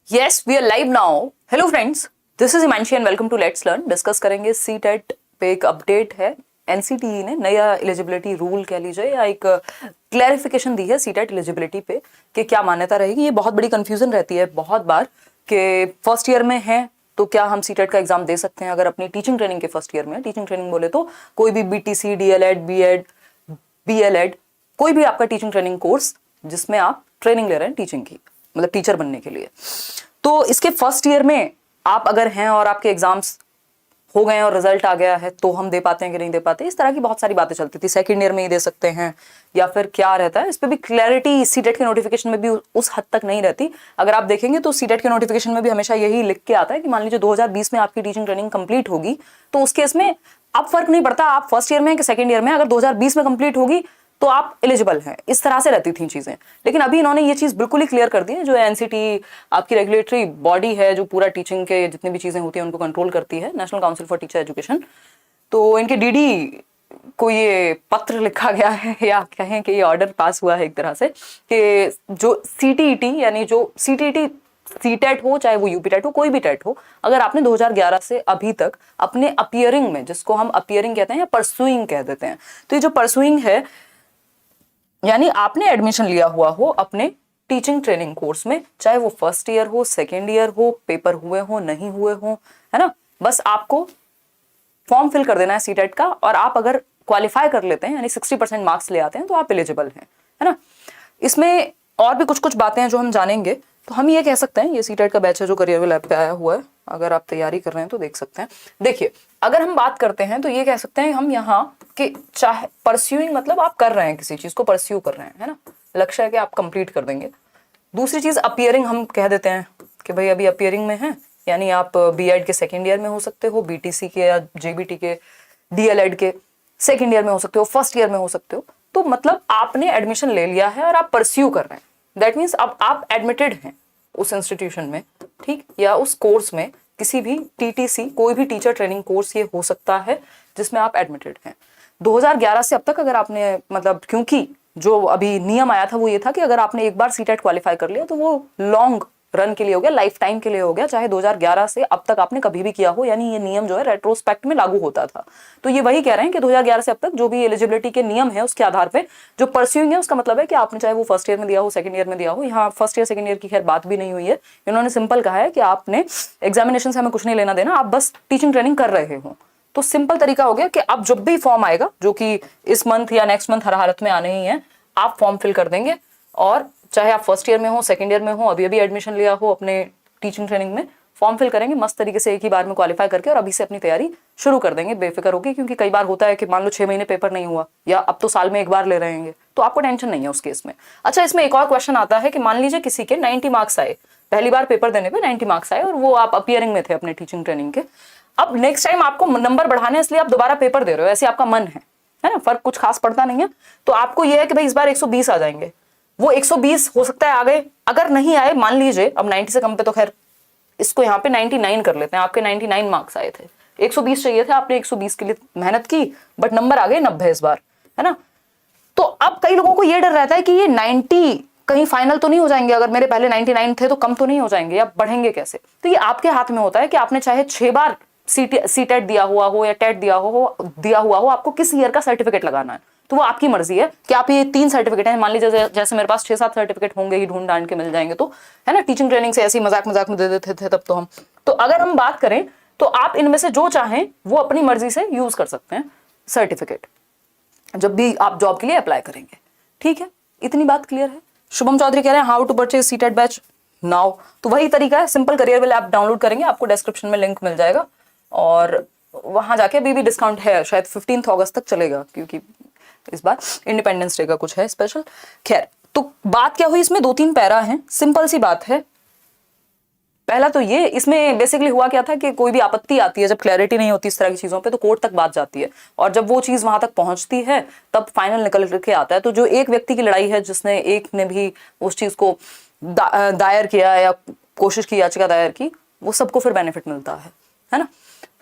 Yes we are live now. Hello friends, this is Himanshi and welcome to let's learn. Discuss करेंगे CTET पे एक update है। NCTE ने नया एलिजिबिलिटी रूल कह लीजिए या एक क्लैरिफिकेशन दी है सीटेट एलिजिबिलिटी पे कि क्या मान्यता रहेगी। ये बहुत बड़ी कंफ्यूजन रहती है बहुत बार कि फर्स्ट ईयर में है तो क्या हम सीटेट का एग्जाम दे सकते हैं अगर अपनी टीचिंग ट्रेनिंग के फर्स्ट ईयर में। टीचिंग ट्रेनिंग बोले तो कोई भी बीटीसी, डीएलएड, बीएड, बीएलएड, कोई भी आपका टीचिंग ट्रेनिंग कोर्स जिसमें आप ट्रेनिंग ले रहे हैं टीचिंग की, मतलब टीचर बनने के लिए। तो इसके फर्स्ट ईयर में आप अगर हैं और आपके एग्जाम्स हो गए और रिजल्ट आ गया है तो हम दे पाते हैं कि नहीं दे पाते, इस तरह की बहुत सारी बातें चलती थी। सेकंड ईयर में ही दे सकते हैं या फिर क्या रहता है, इस पर भी क्लैरिटी सीटेट के नोटिफिकेशन में भी उस हद तक नहीं रहती। अगर आप देखेंगे तो सीटेट के नोटिफिकेशन में भी हमेशा यही लिख के आता है कि मान लीजिए 2020 में आपकी टीचिंग ट्रेनिंग कंप्लीट होगी तो उस केस में अब फर्क नहीं पड़ता आप फर्स्ट ईयर में कि सेकंड ईयर में, अगर 2020 में कंप्लीट होगी तो आप एलिजिबल हैं। इस तरह से रहती थी चीजें, लेकिन अभी इन्होंने ये चीज बिल्कुल ही क्लियर कर दी है। जो एनसीटी आपकी रेगुलेटरी बॉडी है जो पूरा टीचिंग के जितनी भी चीजें होती हैं उनको कंट्रोल करती है, national council for teacher education, तो इनके डीडी को ये पत्र लिखा गया है या कहें कि ये ऑर्डर पास हुआ है एक तरह से कि जो सीटीईटी यानी जो सीटीईटी सीटेट हो चाहे वो यूपीटेट हो कोई भी टेट हो, अगर आपने 2011 से अभी तक अपने अपियरिंग में, जिसको हम अपियरिंग कहते हैं या परसुइंग कह देते हैं, तो ये जो परसुइंग है यानी आपने एडमिशन लिया हुआ हो अपने टीचिंग ट्रेनिंग कोर्स में, चाहे वो फर्स्ट ईयर हो, सेकेंड ईयर हो, पेपर हुए हो नहीं हुए हो, है ना, बस आपको फॉर्म फिल कर देना है सीटेट का और आप अगर क्वालिफाई कर लेते हैं यानी 60% मार्क्स ले आते हैं तो आप एलिजिबल हैं, है ना। इसमें और भी कुछ कुछ बातें हैं जो हम जानेंगे। तो हम ये कह सकते हैं, ये सीटेट का बैच है जो करियर ऐप पे आया हुआ है, अगर आप तैयारी कर रहे हैं तो देख सकते हैं। देखिए, अगर हम बात करते हैं तो ये कह सकते हैं हम यहाँ कि चाहे परस्यूइंग मतलब आप कर रहे हैं किसी चीज को, परस्यू कर रहे हैं, है ना, लक्ष्य है कि आप कंप्लीट कर देंगे। दूसरी चीज अपियरिंग हम कह देते हैं कि भाई अभी अपियरिंग में है, यानी आप बीएड के सेकेंड ईयर में हो सकते हो, बीटीसी के या जेबीटी के, डीएलएड के सेकेंड ईयर में हो सकते हो, फर्स्ट ईयर में हो सकते हो। तो मतलब आपने एडमिशन ले लिया है और आप परस्यू कर रहे हैं, दैट मीन्स अब आप एडमिटेड हैं उस इंस्टीट्यूशन में, ठीक, या उस कोर्स में, किसी भी टीटीसी कोई भी टीचर ट्रेनिंग कोर्स ये हो सकता है जिसमें आप एडमिटेड हैं। 2011 से अब तक अगर आपने, मतलब क्योंकि जो अभी नियम आया था वो ये था कि अगर आपने एक बार सीटेट क्वालिफाई कर लिया तो वो लॉन्ग रन के लिए हो गया, लाइफ टाइम के लिए हो गया, चाहे 2011 से अब तक आपने कभी भी किया हो, यानी ये नियम जो है रेट्रोस्पेक्ट में लागू होता था। तो ये वही कह रहे हैं कि 2011 से अब तक जो भी एलिजिबिलिटी के नियम है उसके आधार पे जो परस्यूइंग है उसका मतलब है कि आपने चाहे वो फर्स्ट ईयर में दिया हो, सेकंड ईयर में दिया हो, यहाँ फर्स्ट ईयर सेकंड ईयर की खैर बात भी नहीं हुई है, इन्होंने सिंपल कहा है कि आपने एग्जामिनेशन से हमें कुछ नहीं लेना देना, आप बस टीचिंग ट्रेनिंग कर रहे हो। तो सिंपल तरीका हो गया कि अब जब भी फॉर्म आएगा, जो कि इस मंथ या नेक्स्ट मंथ हर हालत में आने ही है, आप फॉर्म फिल कर देंगे और चाहे आप फर्स्ट ईयर में हो, सेकंड ईयर में हो, अभी अभी एडमिशन लिया हो अपने टीचिंग ट्रेनिंग में, फॉर्म फिल करेंगे मस्त तरीके से एक ही बार में क्वालिफाई करके और अभी से अपनी तैयारी शुरू कर देंगे बेफिक्र होकर। क्योंकि कई बार होता है कि मान लो 6 महीने पेपर नहीं हुआ या अब तो साल में एक बार ले रहे हैं, तो आपको टेंशन नहीं है उस केस में। अच्छा, इसमें एक और क्वेश्चन आता है कि मान लीजिए किसी के 90 मार्क्स आए, पहली बार पेपर देने पे 90 मार्क्स आए और वो आप अपियरिंग में थे अपने टीचिंग ट्रेनिंग के, अब नेक्स्ट टाइम आपको नंबर बढ़ाने इसलिए आप दोबारा पेपर दे रहे हो, ऐसे आपका मन है ना, फर्क कुछ खास पड़ता नहीं है, तो आपको यह है कि भाई इस बार 120 आ जाएंगे, वो 120 हो सकता है आ गए, अगर नहीं आए मान लीजिए, अब 90 से कम पे तो खैर इसको यहाँ पे 99 कर लेते हैं, आपके 99 मार्क्स आए थे, 120 चाहिए थे, आपने 120 के लिए मेहनत की बट नंबर आ गए 90 इस बार, है ना। तो अब कई लोगों को ये डर रहता है कि ये 90 कहीं फाइनल तो नहीं हो जाएंगे, अगर मेरे पहले 99 थे तो कम तो नहीं हो जाएंगे या बढ़ेंगे कैसे। तो ये आपके हाथ में होता है कि आपने चाहे 6 बार सीटेट दिया हुआ हो या टेट दिया हुआ हो, आपको किस ईयर का सर्टिफिकेट लगाना है तो वो आपकी मर्जी है कि आप ये 3 सर्टिफिकेट हैं, मान लीजिए जैसे मेरे पास 6-7 सर्टिफिकेट होंगे ही, ढूंढ ढांड के मिल जाएंगे, तो है ना, टीचिंग ट्रेनिंग से ऐसी मजाक में दे देते थे तब तो हम। तो अगर हम बात करें तो आप इनमें से जो चाहें वो अपनी मर्जी से यूज कर सकते हैं सर्टिफिकेट जब भी आप जॉब के लिए अप्लाई करेंगे, ठीक है, इतनी बात क्लियर है। शुभम चौधरी कह रहे हैं how to purchase CTET batch now, तो वही तरीका है, सिंपल करियरवेल ऐप डाउनलोड करेंगे, आपको डिस्क्रिप्शन में लिंक मिल जाएगा और वहां जाके अभी भी डिस्काउंट है, शायद 15 अगस्त तक चलेगा क्योंकि इस बार इंडिपेंडेंस डे का कुछ है स्पेशल। खैर, तो बात क्या हुई, इसमें 2-3 पैरा हैं, सिंपल सी बात है। पहला तो ये, इसमें बेसिकली हुआ क्या था कि कोई भी आपत्ति आती है जब क्लैरिटी नहीं होती इस तरह की चीजों पे तो कोर्ट तक बात जाती है और जब वो चीज वहां तक पहुंचती है तब फाइनल निकल करके आता है। तो जो एक व्यक्ति की लड़ाई है जिसने एक ने भी उस चीज को दायर किया या कोशिश की, याचिका दायर की, वो सबको फिर बेनिफिट मिलता है ना।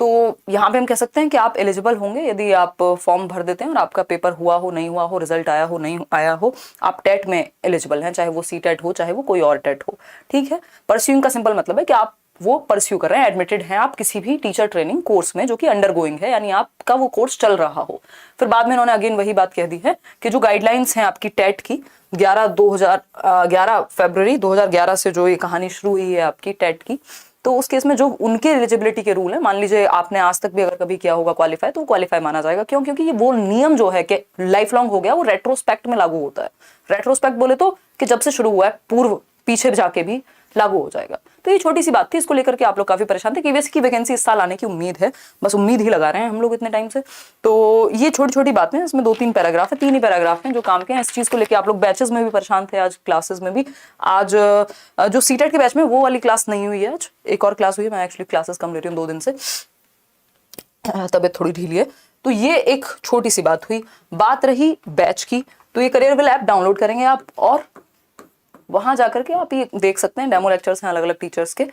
तो यहाँ पे हम कह सकते हैं कि आप एलिजिबल होंगे यदि आप फॉर्म भर देते हैं और आपका पेपर हुआ हो, नहीं हुआ हो, रिजल्ट आया हो, नहीं आया हो, आप टेट में एलिजिबल हैं, चाहे वो सी टेट हो, चाहे वो कोई और टेट हो। ठीक है, परस्यूइंग का सिंपल मतलब है कि आप वो परस्यू कर रहे हैं, एडमिटेड हैं आप किसी भी टीचर ट्रेनिंग कोर्स में जो कि अंडर गोइंग है, यानी आपका वो कोर्स चल रहा हो। फिर बाद में इन्होंने अगेन वही बात कह दी है कि जो गाइडलाइंस हैं आपकी टेट की 11 फरवरी 2011 से जो ये कहानी शुरू हुई है आपकी टेट की, तो उस केस में जो उनके एलिजिबिलिटी के रूल है, मान लीजिए आपने आज तक भी अगर कभी किया होगा क्वालिफाई, तो वो क्वालिफाई माना जाएगा। क्यों? क्योंकि ये वो नियम जो है कि लाइफ लॉन्ग हो गया, वो रेट्रोस्पेक्ट में लागू होता है। रेट्रोस्पेक्ट बोले तो कि जब से शुरू हुआ है, पूर्व पीछे जाके भी लागू हो जाएगा। तो ये छोटी सी बात थी, इसको लेकर के आप लोग काफी परेशान थे। केवीएस की वैकेंसी इस साल आने की उम्मीद है, बस उम्मीद ही लगा रहे हैं हम लोग इतने टाइम से। तो ये छोटी छोटी बातें हैं, इसमें 2-3 पैराग्राफ है, 3 ही पैराग्राफ हैं जो काम के हैं। इस चीज को लेकर आप लोग बैचेस में भी परेशान थे, आज क्लासेस में भी। आज जो सीटेट के बैच में वो वाली क्लास नहीं हुई है, आज एक और क्लास हुई है। मैं एक्चुअली क्लासेस कम ले रही हूँ 2 दिन से, तबीयत थोड़ी ढीली है। तो ये एक छोटी सी बात हुई। बात रही बैच की, तो ये करियरविल ऐप डाउनलोड करेंगे आप और वहां जाकर के आप ये देख सकते हैं, डेमो लेक्चर्स हैं अलग अलग टीचर्स के।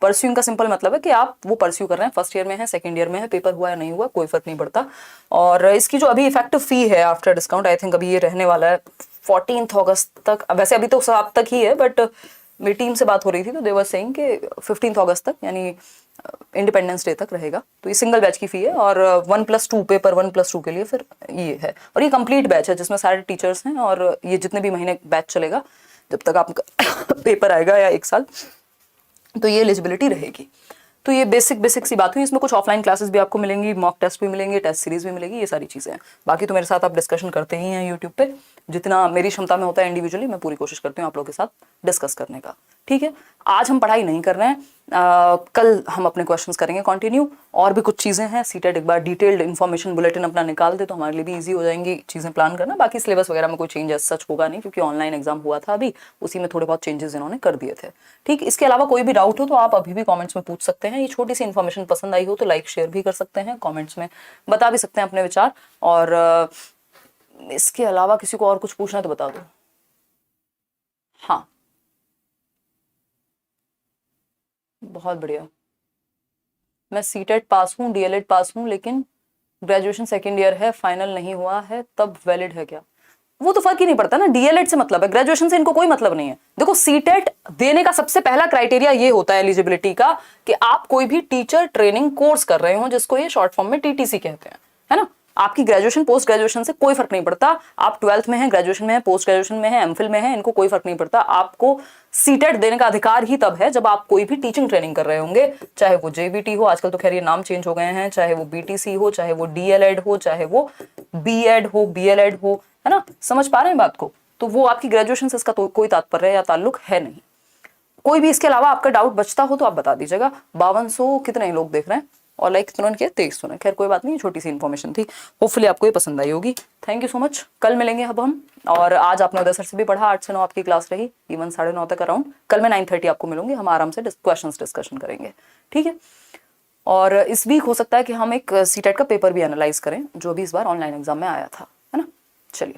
परस्यूइंग का सिंपल मतलब है कि आप वो परस्यू कर रहे हैं, फर्स्ट ईयर में है, सेकंड ईयर में है, पेपर हुआ या नहीं हुआ कोई फर्क नहीं पड़ता। और इसकी जो अभी इफेक्टिव फी है आफ्टर डिस्काउंट, आई थिंक अभी ये रहने वाला है 14 अगस्त तक। वैसे अभी तो 7 तक ही है, बट मेरी टीम से बात हो रही थी तो दे वर सेइंग कि 15 अगस्त तक, यानी इंडिपेंडेंस डे तक रहेगा। तो ये सिंगल बैच की फी है और 1+2 पेपर 1+2 के लिए फिर ये है। और ये कंप्लीट बैच है जिसमें सारे टीचर्स हैं और ये जितने भी महीने बैच चलेगा जब तक आपका पेपर आएगा या 1 साल, तो ये एलिजिबिलिटी रहेगी। तो ये बेसिक सी बात हुई। इसमें कुछ ऑफलाइन क्लासेस भी आपको मिलेंगी, मॉक टेस्ट भी मिलेंगे, टेस्ट सीरीज भी मिलेगी, ये सारी चीजें हैं। बाकी तो मेरे साथ आप डिस्कशन करते ही हैं यूट्यूब पे, जितना मेरी क्षमता में होता है इंडिविजुअली मैं पूरी कोशिश करती हूँ आप लोगों के साथ डिस्कस करने का। ठीक है, आज हम पढ़ाई नहीं कर रहे हैं, कल हम अपने क्वेश्चंस करेंगे कंटिन्यू। और भी कुछ चीजें हैं, सीटेट एक बार डिटेल्ड इन्फॉर्मेशन बुलेटिन अपना निकाल दे तो हमारे लिए भी ईजी हो जाएंगी चीजें प्लान करना। बाकी सिलेबस वगैरह में कोई चेंज सच होगा नहीं, क्योंकि ऑनलाइन एग्जाम हुआ था अभी, उसी में थोड़े बहुत चेंजेस इन्होंने कर दिए थे। ठीक, इसके अलावा कोई भी डाउट हो तो आप अभी भी कॉमेंट्स में पूछ सकते हैं। ये छोटी सी इन्फॉर्मेशन पसंद आई हो तो लाइक शेयर भी कर सकते हैं, कॉमेंट्स में बता भी सकते हैं अपने विचार। और इसके अलावा किसी को और कुछ पूछना तो बता दो। हाँ, बहुत बढ़िया। मैं सीटेट पास हूँ, डीएलएड पास हूँ, लेकिन ग्रेजुएशन सेकेंड ईयर है, फाइनल नहीं हुआ है, तब वैलिड है क्या? वो तो फर्क ही नहीं पड़ता ना, डीएलएड से मतलब है, ग्रेजुएशन से इनको कोई मतलब नहीं है। देखो, सीटेट देने का सबसे पहला क्राइटेरिया ये होता है एलिजिबिलिटी का कि आप कोई भी टीचर ट्रेनिंग कोर्स कर रहे हो, जिसको ये शॉर्ट फॉर्म में टीटीसी कहते हैं, है ना। आपकी ग्रेजुएशन पोस्ट ग्रेजुएशन से कोई फर्क नहीं पड़ता, आप 12th में हैं, ग्रेजुएशन में है, पोस्ट ग्रेजुएशन में है, एमफिल में है, इनको कोई फर्क नहीं पड़ता। आपको सीटेट देने का अधिकार ही तब है जब आप कोई भी टीचिंग ट्रेनिंग कर रहे होंगे, चाहे वो जेबीटी हो, आजकल तो खैर ये नाम चेंज हो गए हैं, चाहे वो बीटीसी हो, चाहे वो डीएलएड हो, चाहे वो बीएड हो, बीएलएड हो, है ना। समझ पा रहे हैं बात को? तो वो आपकी ग्रेजुएशन से इसका तो कोई तात्पर्य या ताल्लुक है नहीं। कोई भी इसके अलावा आपका डाउट बचता हो तो आप बता दीजिएगा। 5200 कितने लोग देख रहे हैं और लाइक कितने किया? 2300 ने। खैर कोई बात नहीं, छोटी सी इन्फॉर्मेशन थी, होपफुली आपको ये पसंद आई होगी। थैंक यू सो मच, कल मिलेंगे अब हम। और आज आपने उदय सर से भी पढ़ा, 8 से 9 आपकी क्लास रही, इवन 9:30 तक अराउंड। कल मैं 9:30 आपको मिलूंगी, हम आराम से क्वेश्चन डिस्कशन करेंगे, ठीक है। और इस वीक हो सकता है कि हम एक सीटेट का पेपर भी एनालाइज करें, जो भी इस बार ऑनलाइन एग्जाम में आया था, है ना। चलिए।